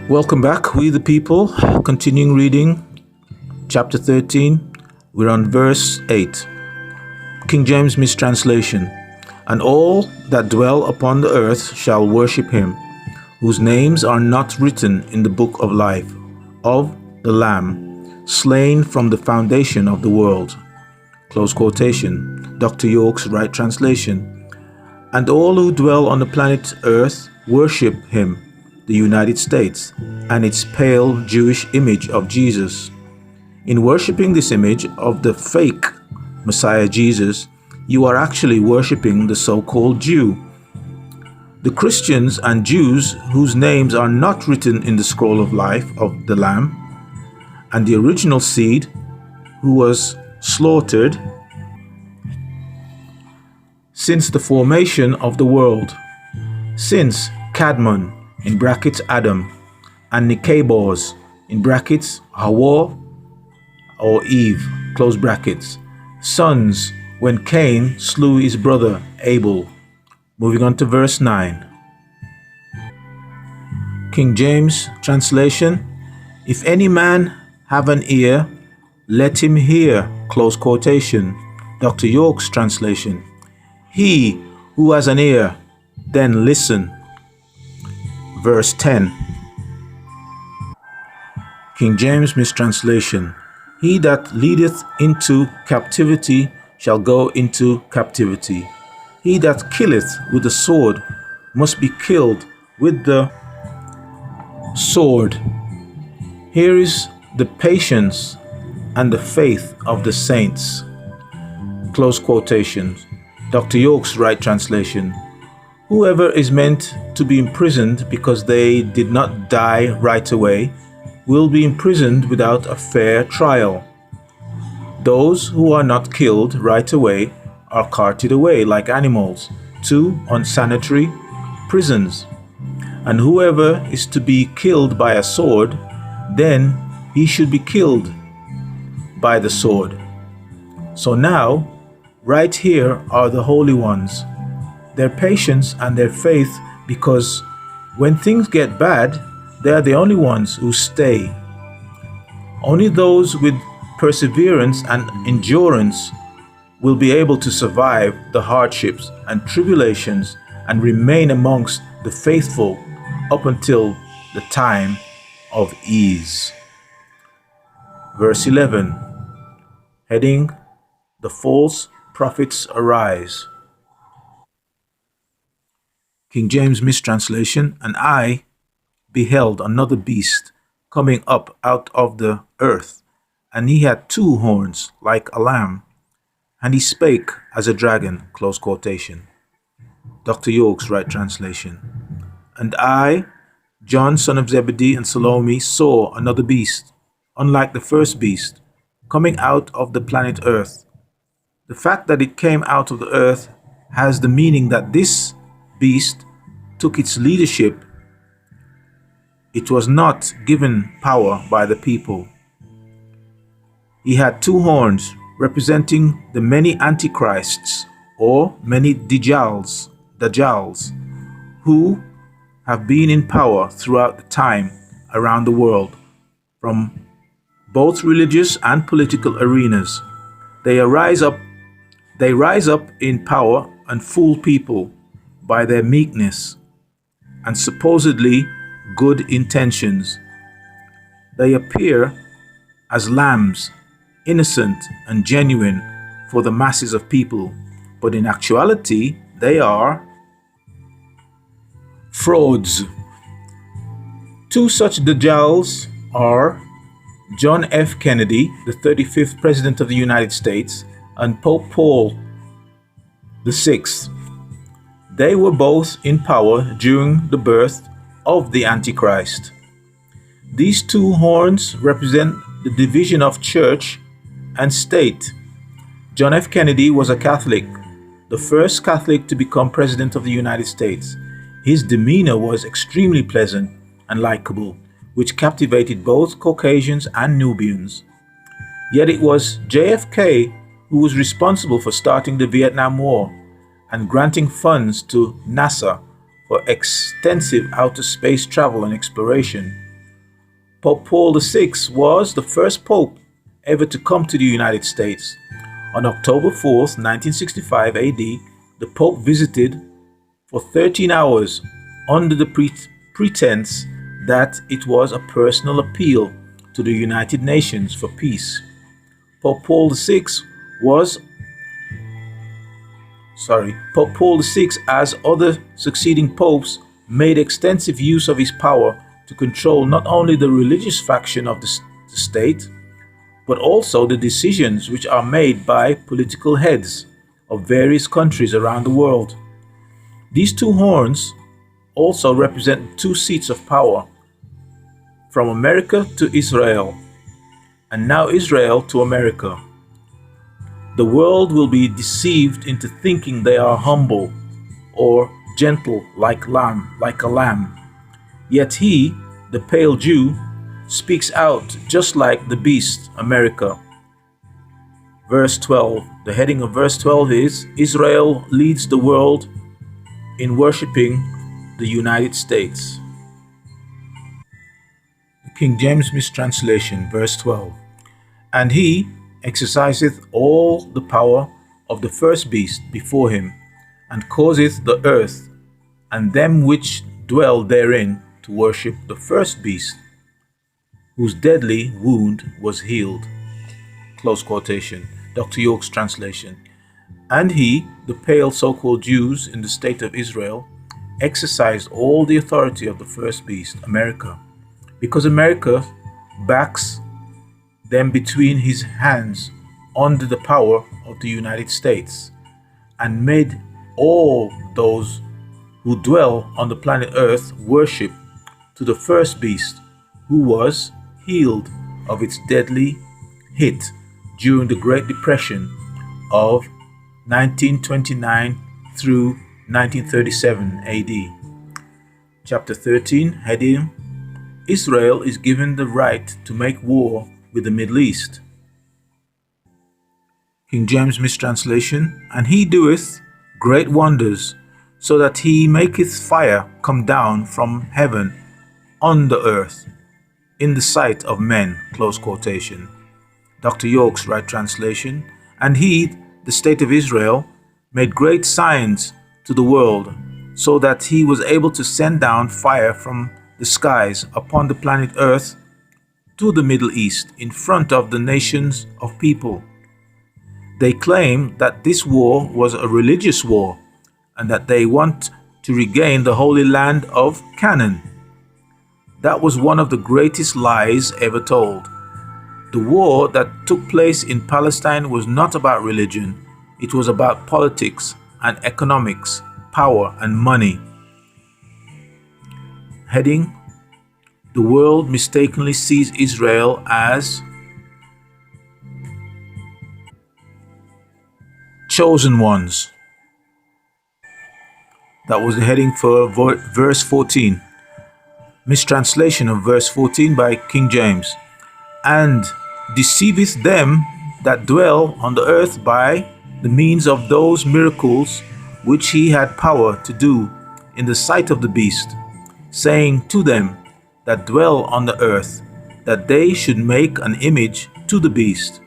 Welcome back, we the people. Continuing reading, chapter 13. We're on verse 8. King James mistranslation. And all that dwell upon the earth shall worship him, whose names are not written in the book of life, of the Lamb, slain from the foundation of the world. Close quotation. Dr. York's right translation. And all who dwell on the planet earth worship him, the United States, and its pale Jewish image of Jesus. In worshiping this image of the fake Messiah Jesus, you are actually worshiping the so-called Jew. The Christians and Jews whose names are not written in the scroll of life of the Lamb, and the original seed who was slaughtered since the formation of the world, since Cadmon, in brackets Adam, and Nicabors, in brackets Hawa or Eve, close brackets, sons when Cain slew his brother Abel. Moving on to verse 9. King James translation. If any man have an ear, let him hear, close quotation. Dr. York's translation. He who has an ear, then listen. Verse 10. King James mistranslation. He that leadeth into captivity shall go into captivity. He that killeth with the sword must be killed with the sword. Here is the patience and the faith of the saints. Close quotations. Dr. York's right translation. Whoever is meant to be imprisoned because they did not die right away will be imprisoned without a fair trial. Those who are not killed right away are carted away like animals to unsanitary prisons. And whoever is to be killed by a sword, then he should be killed by the sword. So now, right here are the holy ones, their patience and their faith, because when things get bad, they are the only ones who stay. Only those with perseverance and endurance will be able to survive the hardships and tribulations and remain amongst the faithful up until the time of ease. Verse 11. Heading, The False Prophets Arise. King James mistranslation. And I beheld another beast coming up out of the earth, and he had two horns like a lamb, and he spake as a dragon. Close quotation. Dr. York's right translation. And I, John son of Zebedee and Salome, saw another beast, unlike the first beast, coming out of the planet earth. The fact that it came out of the earth has the meaning that this beast took its leadership. It was not given power by the people. He had two horns, representing the many antichrists or many Dajjals, who have been in power throughout the time around the world, from both religious and political arenas. They rise up in power and fool people by their meekness and supposedly good intentions. They appear as lambs, innocent and genuine for the masses of people, but in actuality they are frauds. Two such Dajjals are John F. Kennedy, the 35th President of the United States, and Pope Paul VI. They were both in power during the birth of the Antichrist. These two horns represent the division of church and state. John F. Kennedy was a Catholic, the first Catholic to become President of the United States. His demeanor was extremely pleasant and likable, which captivated both Caucasians and Nubians. Yet it was JFK who was responsible for starting the Vietnam War and granting funds to NASA for extensive outer space travel and exploration. Pope Paul VI was the first pope ever to come to the United States. On October 4th, 1965 AD, the Pope visited for 13 hours under the pretense that it was a personal appeal to the United Nations for peace. Was Pope Paul VI, as other succeeding popes, made extensive use of his power to control not only the religious faction of the state, but also the decisions which are made by political heads of various countries around the world. These two horns also represent two seats of power, from America to Israel, and now Israel to America. The world will be deceived into thinking they are humble or gentle like a lamb. Yet he, the pale Jew, speaks out just like the beast, America. Verse 12. The heading of verse 12 is Israel leads the world in worshiping the United States. The King James mistranslation, verse 12. And he exerciseth all the power of the first beast before him, and causeth the earth and them which dwell therein to worship the first beast, whose deadly wound was healed. Close quotation. Dr. York's translation. And he, the pale so-called Jews in the state of Israel, exercised all the authority of the first beast, America, because America backs them between his hands under the power of the United States, and made all those who dwell on the planet Earth worship to the first beast, who was healed of its deadly hit during the Great Depression of 1929 through 1937 AD. Chapter 13, heading Israel is given the right to make war with the Middle East. King James mistranslation. And he doeth great wonders, so that he maketh fire come down from heaven on the earth, in the sight of men. Close quotation. Dr. York's right translation. And he, the state of Israel, made great signs to the world, so that he was able to send down fire from the skies upon the planet Earth to the Middle East in front of the nations of people. They claim that this war was a religious war, and that they want to regain the Holy Land of Canaan. That was one of the greatest lies ever told. The war that took place in Palestine was not about religion. It was about politics and economics, power and money. Heading: The world mistakenly sees Israel as chosen ones. That was the heading for verse 14. Mistranslation of verse 14 by King James. And deceiveth them that dwell on the earth by the means of those miracles which he had power to do in the sight of the beast, saying to them that dwell on the earth, that they should make an image to the beast,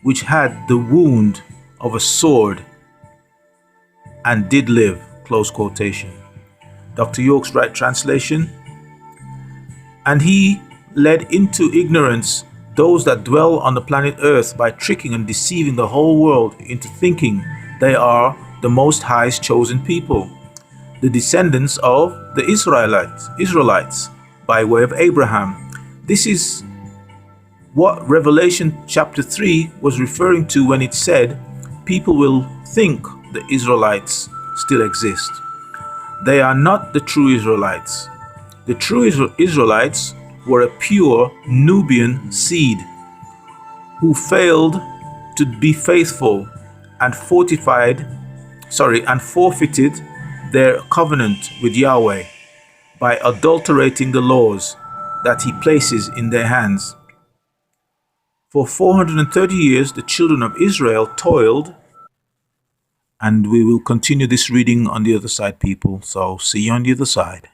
which had the wound of a sword, and did live. Close quotation. Dr. York's right translation. And he led into ignorance those that dwell on the planet Earth by tricking and deceiving the whole world into thinking they are the Most High's chosen people, the descendants of the Israelites by way of Abraham. This is what Revelation chapter 3 was referring to when it said people will think the Israelites still exist. They are not the true Israelites. The true Israelites were a pure Nubian seed who failed to be faithful and forfeited their covenant with Yahweh by adulterating the laws that he places in their hands. For 430 years, the children of Israel toiled, and we will continue this reading on the other side, people. So see you on the other side.